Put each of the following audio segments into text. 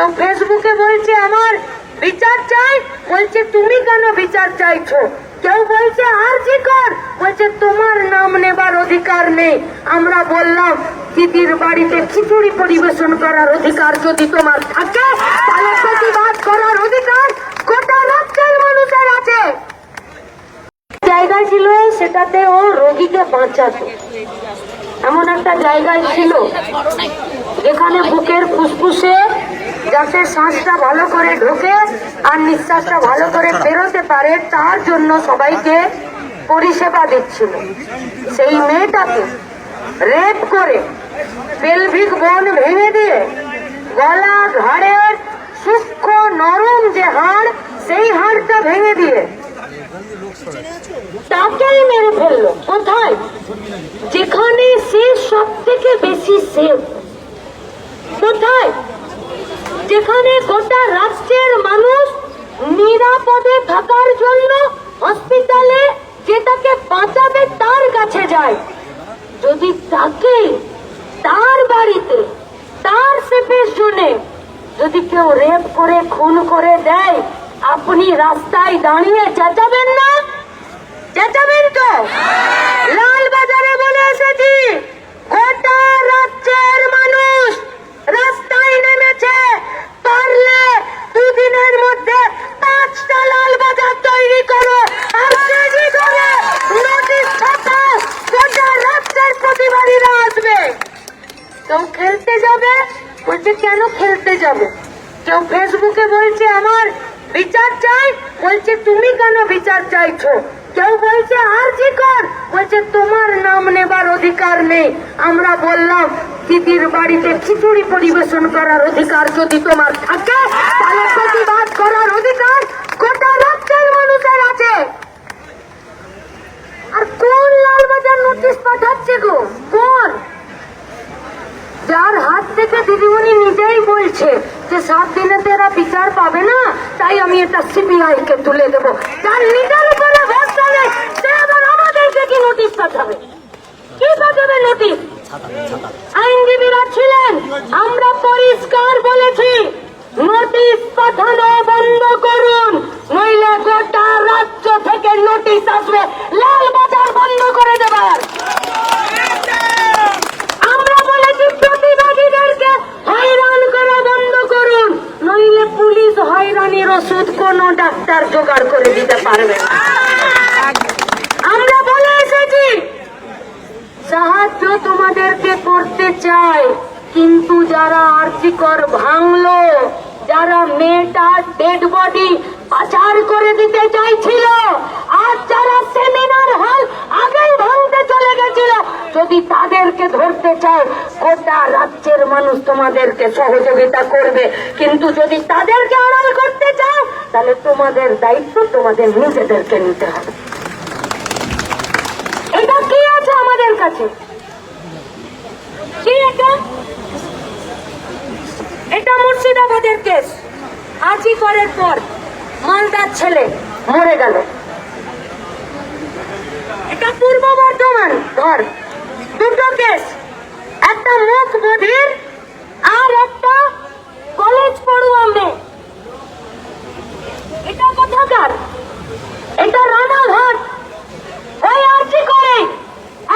কেউ ফেসবুকে বলছে আমার বিচার চাই, বলছে তুমি কেন বিচার চাইছো। কেউ বলছে আরজি কর, বলছে তোমার নাম নেবার অধিকার নেই। আমরা বললাম দিদির বাড়িতে খিচুড়ি পরিবেশন করার অধিকার যদি তোমার থাকে, তাহলে প্রতিবাদ করার অধিকার গোটা রাজ্যের মানুষের আছে। জায়গা ছিল সেটাতে ও রোগীকে বাঁচাতো, এমন একটা জায়গায় ছিল যেখানে বুকের ফুসফুসে যাতে শ্বাসটা ভালো করে ঢোকে আর নিঃশ্বাসটা ভালো করে বেরোতে পারে, তার জন্য সবাইকে পরিষেবা দিচ্ছিল। সেই মেয়েটাকে রেপ করে পেলভিক বোন ভেঙে দিয়ে গলা ঘাড়ের সূক্ষ্ম নরম যে হাড়, সেই হাড়টা ভেঙে দিয়ে তাকেই মেরে ফেললো। কোথায়? যেখানে সে সব থেকে বেশি সেফ। কোথায়? যেখানে গোটা রাজ্যের মানুষ নিরাপদে থাকার জন্য হসপিটালে যে তাকে বাঁচাবে তার কাছে যায়। যদি তাকে তার বাড়িতে তার সেফের জোনে যদি কেউ রেপ করে খুন করে দেয়, আপনি রাস্তায় দাঁড়িয়ে চেঁচাবেন না? চেঁচাবেন তো? লালবাজারে বলে এসেছি, গোটা রাজ্যের মানুষ রাস্তায় নেমেছে। পারলে দুদিনের মধ্যে 5টা লালবাজার তৈরি করো আর কেজি করে নোটিশ ছাপাও, গোটা রাজ্যের প্রতিবাদীরা আসবে। কেউ খেলতে যাবে, বলছে কেন খেলতে যাবে। কেউ ফেসবুকে বলছে আমার বিচার চাই, বলছে তুমি কেন বিচার চাইছো। কেউ বলছে আরজি কর, বলছে তোমার নাম নেবার অধিকার নেই। আমরা বললাম দিদির বাড়িতে খিচুড়ি পরিবেশন করার অধিকার যদি তোমার থাকে, তাহলে প্রতিবাদ করার অধিকার গোটা রাজ্যের মানুষের আছে। আর কোন লালবাজার নোটিশ পাঠাচ্ছে গো? কোন? যার হাত থেকে দিদিমণি নিজেই বলছে যে 7 দিনেতে এরা বিচার পাবে না, তাই আমি এটা সিবিআই কে তুলে দেবো। যার নিজের উপরে ভরসা নেই, সে আবার আমাদেরকে কি নোটিশ পাঠাবে? কি পাঠাবে নোটিশ? আইনজীবীরা ছিলেন, আমরা পরিষ্কার বলেছি নোটিশ পাঠানো বন্ধ করুন, নইলে গোটা রাজ্য থেকে নোটিশ আসবে লালবাজার বন্ধ করে দেবার। আমরা বলেছি প্রতিবাদীদেরকে হয়রান করা বন্ধ করুন, নইলে পুলিশ হয়রানির ওষুধ কোন ডাক্তার জোগাড় করে দিতে পারবে না। আমরা বলে এসেছি সাহায্য তোমাদেরকে করতে চাই, কিন্তু যারা আর্থিকর ভাঙলো, যারা মেয়েটার ডেড বডি পাচার করে দিতে চাইছিল, আর যারা সেমিনার হল আগেই ভাঙতে চলে গেছিল, যদি তাদেরকে ধরতে চাও, গোটা রাজ্যের মানুষ তোমাদেরকে সহযোগিতা করবে। কিন্তু যদি তাদেরকে আড়াল করতে চাও, তাহলে তোমাদের দায়িত্ব তোমাদের নিজেদেরকে নিতে হবে। এটা কি আছে আমাদের কাছে? কি এটা? এটা মুর্শিদাবাদের কেস। আরজি করার পর মালদার ছেলে মরে গেল। এটা পূর্ব বর্ধমান ধর, দুটো কেস, একটা মুখ বধির আর একটা কলেজ পড়ুয়া মেয়ে। এটা কোথাকার? এটা রানাঘাট। ওই আরজি করে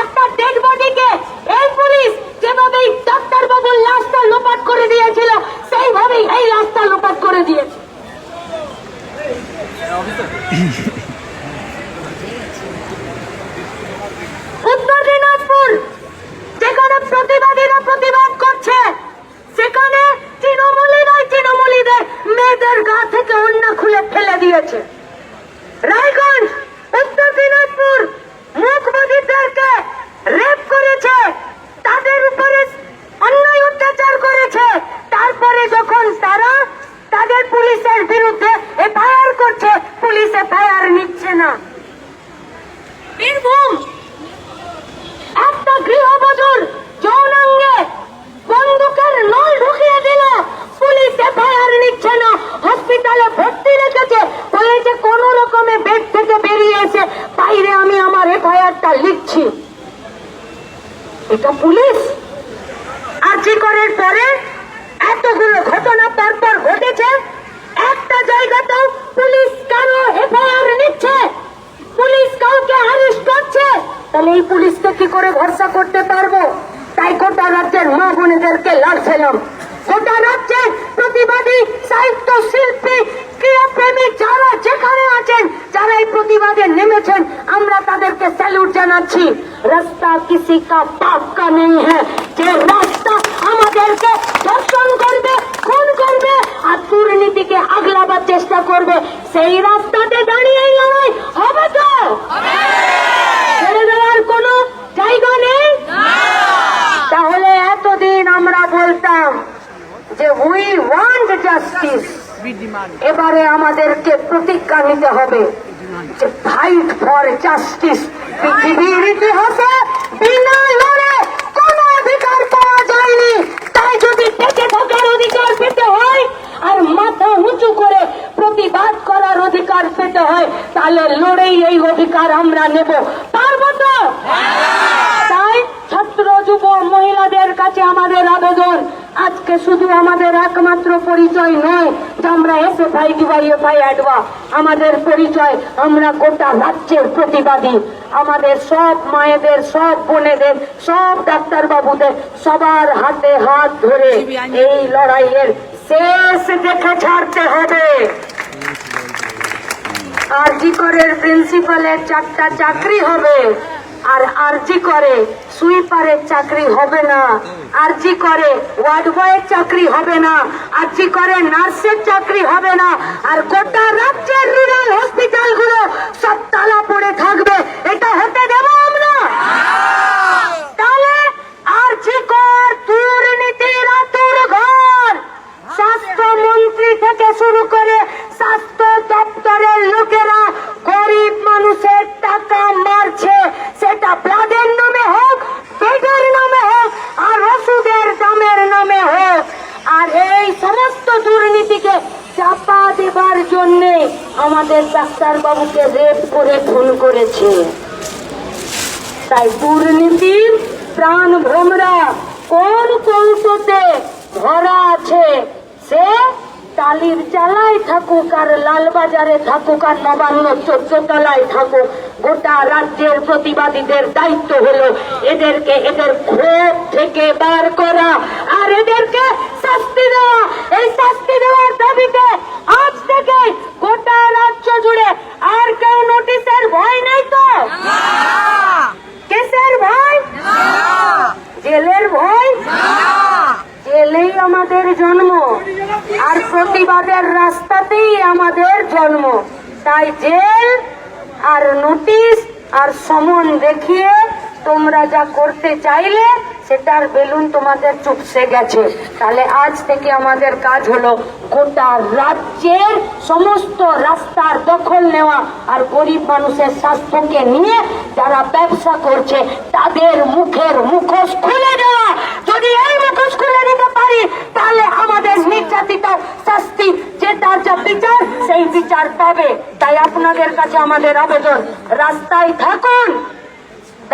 একটা ডেড বডিকে এই পুলিশ যেভাবে ডাক্তার বাবুর লাশটা লোপাট করে দিয়েছিল, সেইভাবেই এই লাশটা লোপাট করে দিয়েছে। উত্তর দিনাজপুর যেখানে প্রতিবাদীরা প্রতিবাদ করছে, সেখানে তৃণমূলীদের মেয়েদের গা থেকে ওড়না খুলে ফেলে দিয়েছে। রায়গঞ্জ, উত্তর দিনাজপুর মুখবধিরদেরকে রেপ করেছে, তাদের উপরে অন্যায় অত্যাচার করেছে। তারপরে যখন তারা তাদের পুলিশের বিরুদ্ধে এফআইআর করছে, পুলিশ এফআইআর নিচ্ছে না। বীরভূম একটা গৃহবধূর যৌনাঙ্গে বন্দুকের নল ঢুকিয়ে দিল, পুলিশ এফআইআর নিচ্ছে না। হসপিটালে ভর্তি রেখেছে, বলেছে কোন রকমে বেড থেকে বেরিয়ে এসে বাইরে আমি আমার এফআইআরটা লিখছি। এটা পুলিশ? আরজি করার পরে এতগুলো ঘটনা পরপর তাহলে এই পুলিশকে কি করে ভরসা করতে পারবো? তাই গোটা রাজ্যের মা বোনেদেরকে লড়ছিলাম। গোটা রাজ্যের প্রতিবাদী, সাহিত্য শিল্পী, ক্রীড়াপ্রেমী যারা যেখানে আছেন, যারা এই প্রতিবাদে নেমেছেন, আমরা তাদেরকে স্যালুট জানাচ্ছি। রাস্তা কিসি কা বাপ কা নেই হ্যায়, যে রাস্তা আমাদেরকে ধর্ষণ করবে, খুন করবে আর দুর্নীতিকে আগলাবার চেষ্টা করবে, সেই রাস্তাতে দাঁড়িয়ে লড়াই হবে তো? ছেড়ে দেওয়ার কোনো জায়গা নেই। তাহলে এতদিন আমরা বলতাম যে উই ওয়ান্ট জাস্টিস, এবারে আমাদেরকে প্রতিজ্ঞা নিতে হবে যে ফাইট ফর জাস্টিস। পৃথিবীর ইতিহাসে বিনা লড়ে কোন অধিকার পাওয়া যায়নি, তাই যদি বেঁচে থাকার অধিকার পেতে হয় আর মাথা উঁচু করে প্রতিবাদ করার অধিকার পেতে হয়, তাহলে লড়েই এই অধিকার আমরা নেব। পারবো তো? তাই ছাত্র, যুব, মহিলাদের কাছে আমাদের আবেদন, আজকে শুধু আমাদের একমাত্র পরিচয় নয় যে আমরা এসএফআই ডিওয়াইএফআই অ্যাডভা। আমাদের পরিচয় আমরা গোটা রাজ্যের প্রতিবাদী। আমাদের সব মায়েদের, সব বোনেদের, সব ডাক্তার বাবুদের সবার হাতে হাত ধরে এই লড়াইয়ের শেষ দেখে ছাড়তে হবে। আরজি করের প্রিন্সিপালের 4টা চাকরি হবে, আর আরজি করে সুইপারের চাকরি হবে না, আরজি করে ওয়ার্ড বয়ের চাকরি হবে না, আরজি করে নার্সের চাকরি হবে না, আর গোটা রাজ্যের রুরাল হসপিটালগুলো সব তালা পড়ে থাকবে। এটা হতে দেব আমরা? তাহলে আরজি কর দুর্নীতির আতুর ঘর, স্বাস্থ্যমন্ত্রী থেকে শুরু করে স্বাস্থ্য দপ্তরের লোকেরা গরিব মানুষের টাকা মারছে, সেটা ব্লাডের নামে হোক, বেডের নামে হোক, আর ওষুধের দামের নামে হোক। আর এই সমস্ত দুর্নীতিকে চাপা দেবার জন্যে আমাদের ডাক্তার বাবুকে রেপ করে খুন করেছে। তাই দুর্নীতির প্রাণ ভোমরা কোন কৌটোতে ধরা আছে, সে টালির চালায় থাকুক আর লালবাজারে থাকুক আর নবান্ন 14 তলায় থাকুক, গোটা রাজ্যের প্রতিবাদীদের দায়িত্ব হলো এদেরকে এদের ক্ষোভ থেকে বার করা আর এদেরকে শাস্তি দেওয়া। এই শাস্তি দেওয়ার দাবিতে আজ থেকে গোটা রাজ্য জুড়ে আর কেউ নোটিশের ভয় নেই তো? কিসের ভয়? জেলের ভয়? জেলেই আমাদের জন্ম আর প্রতিবাদের রাস্তাতেই আমাদের জন্ম। তাই জেল আর নোটিশ আর সমন দেখিয়ে তোমরা যা করতে চাইলে সেটার বেলুন তোমাদের চুপসে গেছে। তাহলে আজ থেকে আমাদের কাজ হলো গোটা রাজ্যের সমস্ত রাস্তার দখল নেওয়া আর গরিব মানুষের স্বাস্থ্যকে নিয়ে যারা ব্যবসা করছে তাদের মুখের মুখোশ খুলে দেওয়া। যদি এই মুখোশ খুলে দিতে পারি তাহলে আমাদের নির্যাতিত শাস্তি, যে তার যা বিচার সেই বিচার পাবে। তাই আপনাদের কাছে আমাদের আবেদন, রাস্তায় থাকুন।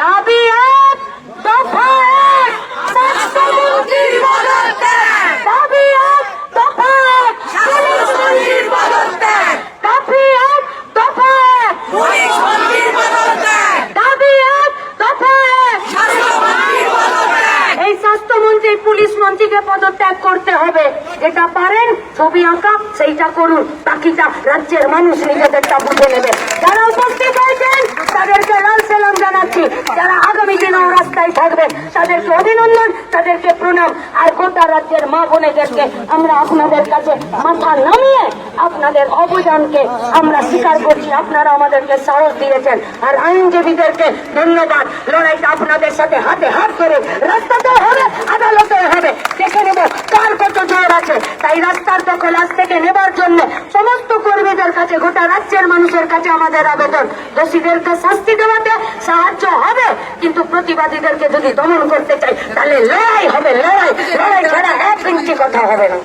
দাবি এক, দফা এক, স্বাস্থ্যমন্ত্রীর পদত্যাগ। দাবি এক, দফা এক, স্বাস্থ্যমন্ত্রীর পদত্যাগ। দাবি এক, দফা এক, পুলিশ মন্ত্রীর পদত্যাগ। দাবি এক, দফা এক, স্বাস্থ্যমন্ত্রীর পদত্যাগ। এই স্বাস্থ্যমন্ত্রী, পুলিশ মন্ত্রীকে পদত্যাগ করতে হবে। যেটা পারেন ছবি আঁকা সেইটা করুন, বাকিটা রাজ্যের মানুষ নিজেদেরটা বুঝে নেবে। যারা উপস্থিত হয়েছেন তাদেরকে লাল সালাম জানাচ্ছি, যারা আগামী দিনেও রাস্তায় থাকবে তাদেরকে অভিনন্দন, তাদেরকে প্রণাম। আর গোটা রাজ্যের মা বোনেদেরকে আমরা আপনাদের কাছে মাথা নামিয়ে আপনাদের অবদানকে আমরা স্বীকার করছি। আপনারা আমাদেরকে সাহস দিয়েছেন। আর আইনজীবীদেরকে ধন্যবাদ। লড়াইটা আপনাদের সাথে হাতে হাত ধরে রাস্তাতেও হবে, আদালতেও হবে, দেখে নেব কার কত জোর আছে। তাই রাস্তার দখল আজ থেকে নেবার জন্য সমস্ত কর্মীদের কাছে, গোটা রাজ্যের মানুষের কাছে আমাদের আবেদন, দোষীদেরকে শাস্তি দেওয়াতে সাহায্য হবে, কিন্তু প্রতিবাদীদেরকে যদি দমন করতে চাই তাহলে লড়াই হবে। লড়াই ছাড়া 1 ইঞ্চি কথা হবে না।